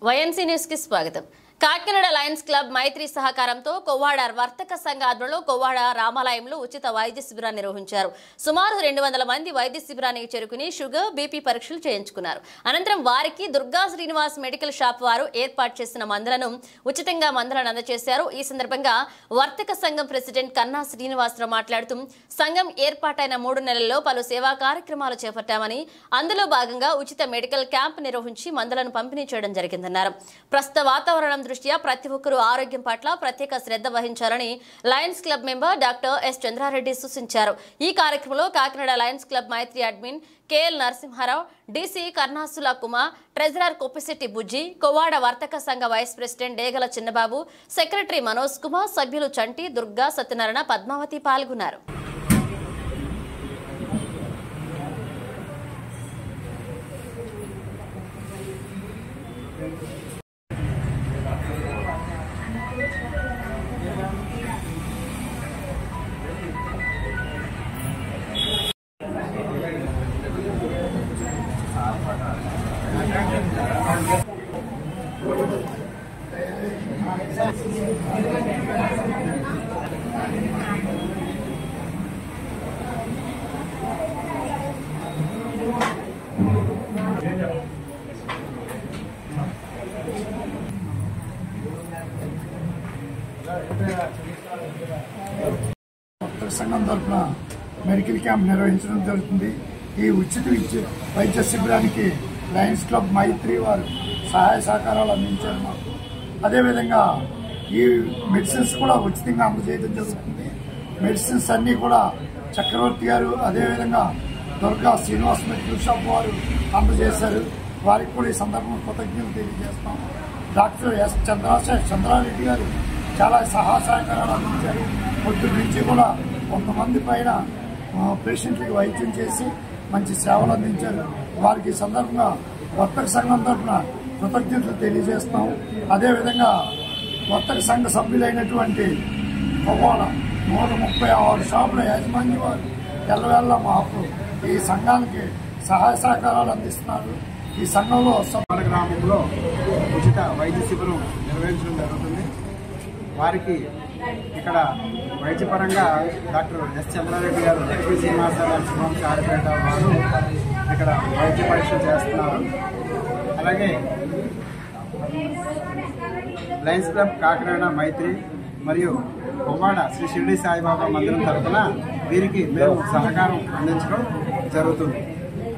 YNC news కి స్వాగతం. Kakinada Lions Club మైత్రి సహకారంతో కొవ్వాడ వర్తక సంఘ ఆధ్వర్యంలో కొవ్వాడ రామాలయంలో ఉచిత వైద్య శిబిరాన్ని నిర్వహించారు. సుమారు 200 మంది వైద్య శిబిరానికి చేరుకుని షుగర్, బీపీ పరీక్షలు చేయించుకున్నారు. అనంతరం వారికి దుర్గా శ్రీనివాస్ మెడికల్ షాప్ వారు ఏర్పాటు చేసిన మందులను ఉచితంగా మందులను అందజేశారు. ఈ సందర్భంగా వర్తక సంఘం ప్రెసిడెంట్ కన్నా శ్రీనివాసరావు మాట్లాడుతూ సంఘం ఏర్పాటైన 3 నెలల్లో పలు సేవా కార్యక్రమాలు చేపట్టామని, అందులో భాగంగా ఉచిత మెడికల్ క్యాంప్ నిర్వహించి మందులను పంపిణీ చేయడం జరిగిందన్నారు. ప్రస్తుత వాతావరణం దృష్ట్యా ప్రతి ఒక్కరూ ఆరోగ్యం పట్ల ప్రత్యేక శ్రద్ధ వహించాలని Lions Club member doctor S Chandra Reddy సూచించారు. ఈ కార్యక్రమంలో Kakinada Lions Club Maitri admin KL Narasimha Rao, DC Karnasula Kumar, treasurer Koppisetti Bujji, Kovvada వర్తక సంఘ vice president Degala Chinnababu, secretary Manoj Kumar, సభ్యులు చంటి, దుర్గా, సత్యనారాయణ, పద్మావతి పాల్గొన్నారు. సంఘం తరఫున మెడికల్ క్యాంప్ నిర్వహించడం జరుగుతుంది. ఈ ఉచిత వైద్య శిబిరానికి లయన్స్ క్లబ్ మైత్రి వారు సహాయ సహకారాలు అందించారు మాకు. అదేవిధంగా ఈ మెడిసిన్స్ కూడా ఉచితంగా అందజేయడం జరుగుతుంది. మెడిసిన్స్ అన్నీ కూడా చక్రవర్తి గారు, అదేవిధంగా దుర్గా శ్రీనివాస్ మెడికల్ షాప్ వారు అందజేశారు. వారికి కూడా ఈ సందర్భంగా కృతజ్ఞతలు తెలియజేస్తాం. డాక్టర్ ఎస్ చంద్రారెడ్డి గారు చాలా సహాయ సహకారాలు అందించారు. పొద్దు నుంచి కూడా 100 మంది పైన పేషెంట్లకు వైద్యం చేసి మంచి సేవలు అందించారు. వారికి ఈ సందర్భంగా వర్తక సంఘం తరఫున కృతజ్ఞతలు తెలియజేస్తాం. అదేవిధంగా వర్తక సంఘ సభ్యులైనటువంటి కొవ్వాడ 136 షాపుల యాజమాన్య వారు ఎల్లవేళ్ళ మాకు ఈ సంఘానికి సహాయ సహకారాలు అందిస్తున్నారు. ఈ సంఘంలో గ్రామంలో ఉచిత వైద్య శిబిరం నిర్వహించడం జరుగుతుంది. వారికి ఇక్కడ వైద్యపరంగా డాక్టర్ ఎస్ చంద్రారెడ్డి గారు, లక్ష్మీ శ్రీనివాసరావు చారిపేట వారు ఇక్కడ వైద్య పరీక్షలు చేస్తున్నారు. అలాగే లయన్స్ క్లబ్ కాకినాడ మైత్రి మరియు కొవ్వాడ శ్రీ షిరిడి సాయిబాబా మందిరం తరఫున వీరికి మేము సహకారం అందించడం జరుగుతుంది.